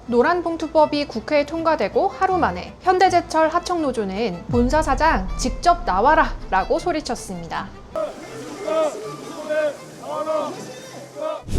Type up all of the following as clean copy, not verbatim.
노란봉투법이 국회에 통과되고 하루 만에 현대제철 하청노조는 본사 사장 직접 나와라 라고 소리쳤습니다.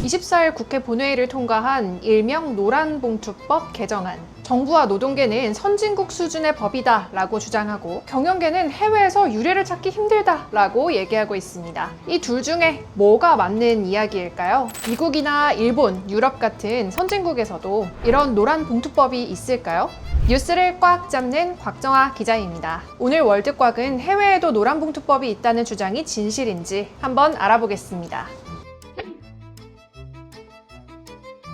24일 국회 본회의를 통과한 일명 노란봉투법 개정안. 정부와 노동계는 선진국 수준의 법이다 라고 주장하고 경영계는 해외에서 유례를 찾기 힘들다 라고 얘기하고 있습니다. 이 둘 중에 뭐가 맞는 이야기일까요? 미국이나 일본, 유럽 같은 선진국에서도 이런 노란봉투법이 있을까요? 뉴스를 꽉 잡는 곽정아 기자입니다. 오늘 월드꽉은 해외에도 노란봉투법이 있다는 주장이 진실인지 한번 알아보겠습니다.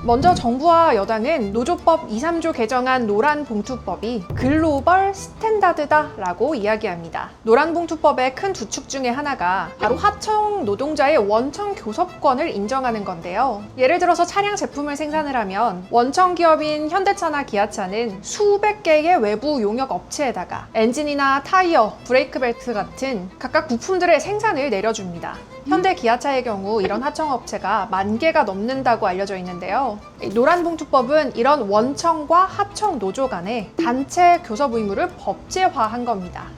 먼저 정부와 여당은 노조법 2, 3조 개정안 노란봉투법이 글로벌 스탠다드다라고 이야기합니다. 노란봉투법의 큰 두 축 중에 하나가 바로 하청 노동자의 원청 교섭권을 인정하는 건데요. 예를 들어서 차량 제품을 생산을 하면 원청 기업인 현대차나 기아차는 수백 개의 외부 용역 업체에다가 엔진이나 타이어, 브레이크 벨트 같은 각각 부품들의 생산을 내려줍니다. 현대 기아차의 경우 이런 하청업체가 10,000개가 넘는다고 알려져 있는데요. 노란봉투법은 이런 원청과 하청 노조 간의 단체 교섭 의무를 법제화한 겁니다.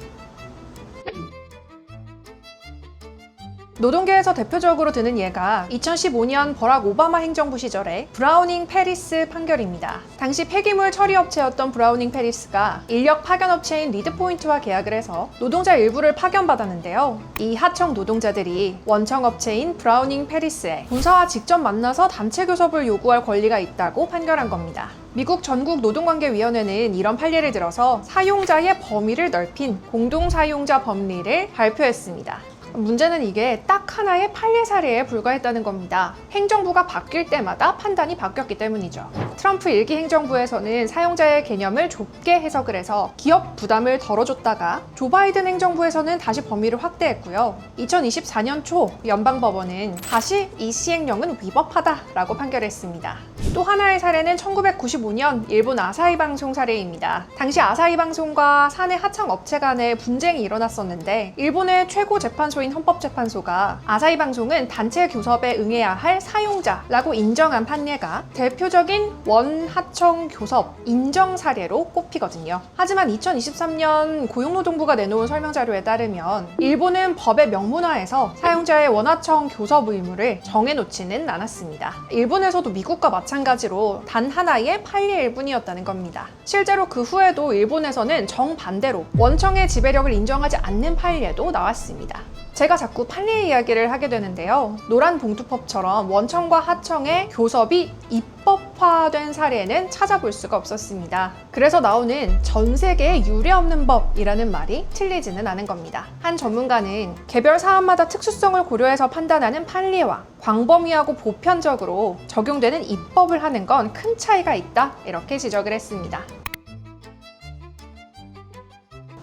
노동계에서 대표적으로 드는 예가 2015년 버락 오바마 행정부 시절의 브라우닝 패리스 판결입니다. 당시 폐기물 처리업체였던 브라우닝 패리스가 인력 파견업체인 리드포인트와 계약을 해서 노동자 일부를 파견받았는데요. 이 하청 노동자들이 원청업체인 브라우닝 패리스에 본사와 직접 만나서 단체 교섭을 요구할 권리가 있다고 판결한 겁니다. 미국 전국노동관계위원회는 이런 판례를 들어서 사용자의 범위를 넓힌 공동사용자 법리를 발표했습니다. 문제는 이게 딱 하나의 판례 사례에 불과했다는 겁니다. 행정부가 바뀔 때마다 판단이 바뀌었기 때문이죠. 트럼프 1기 행정부에서는 사용자의 개념을 좁게 해석을 해서 기업 부담을 덜어줬다가 조 바이든 행정부에서는 다시 범위를 확대했고요. 2024년 초 연방법원은 다시 이 시행령은 위법하다라고 판결했습니다. 또 하나의 사례는 1995년 일본 아사히 방송 사례입니다. 당시 아사히 방송과 사내 하청 업체 간에 분쟁이 일어났었는데 일본의 최고 재판소인 헌법재판소가 아사히 방송은 단체 교섭에 응해야 할 사용자라고 인정한 판례가 대표적인 원하청 교섭 인정 사례로 꼽히거든요. 하지만 2023년 고용노동부가 내놓은 설명자료에 따르면 일본은 법의 명문화에서 사용자의 원하청 교섭 의무를 정해놓지는 않았습니다. 일본에서도 미국과 마찬가지로 단 하나의 판례일 뿐이었다는 겁니다. 실제로 그 후에도 일본에서는 정반대로 원청의 지배력을 인정하지 않는 판례도 나왔습니다. 제가 자꾸 판례 이야기를 하게 되는데요. 노란봉투법처럼 원청과 하청의 교섭이 입법화된 사례는 찾아볼 수가 없었습니다. 그래서 나오는 전 세계에 유례없는 법이라는 말이 틀리지는 않은 겁니다. 한 전문가는 개별 사안마다 특수성을 고려해서 판단하는 판례와 광범위하고 보편적으로 적용되는 입법을 하는 건 큰 차이가 있다, 이렇게 지적을 했습니다.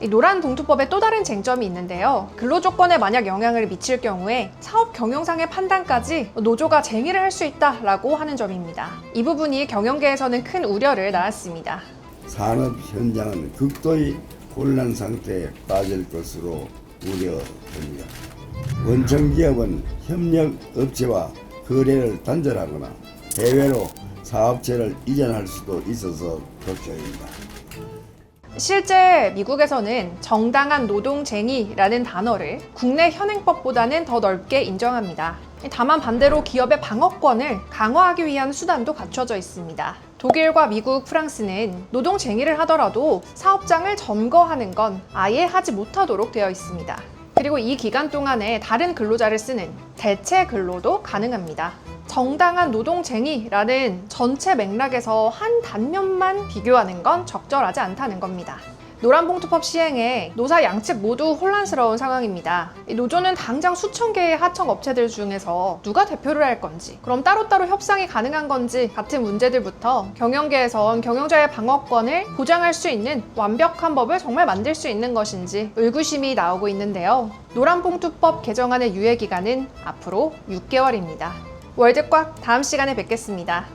이 노란봉투법에 또 다른 쟁점이 있는데요. 근로조건에 만약 영향을 미칠 경우에 사업 경영상의 판단까지 노조가 쟁의를 할 수 있다라고 하는 점입니다. 이 부분이 경영계에서는 큰 우려를 낳았습니다. 산업 현장은 극도의 혼란 상태에 빠질 것으로 우려됩니다. 원청기업은 협력업체와 거래를 단절하거나 해외로 사업체를 이전할 수도 있어서 걱정입니다. 실제 미국에서는 정당한 노동쟁의라는 단어를 국내 현행법보다는 더 넓게 인정합니다. 다만 반대로 기업의 방어권을 강화하기 위한 수단도 갖춰져 있습니다. 독일과 미국, 프랑스는 노동쟁의를 하더라도 사업장을 점거하는 건 아예 하지 못하도록 되어 있습니다. 그리고 이 기간 동안에 다른 근로자를 쓰는 대체 근로도 가능합니다. 정당한 노동쟁의라는 전체 맥락에서 한 단면만 비교하는 건 적절하지 않다는 겁니다. 노란봉투법 시행에 노사 양측 모두 혼란스러운 상황입니다. 노조는 당장 수천 개의 하청업체들 중에서 누가 대표를 할 건지, 그럼 따로따로 협상이 가능한 건지 같은 문제들부터 경영계에선 경영자의 방어권을 보장할 수 있는 완벽한 법을 정말 만들 수 있는 것인지 의구심이 나오고 있는데요. 노란봉투법 개정안의 유예기간은 앞으로 6개월입니다. 월드꽉 다음 시간에 뵙겠습니다.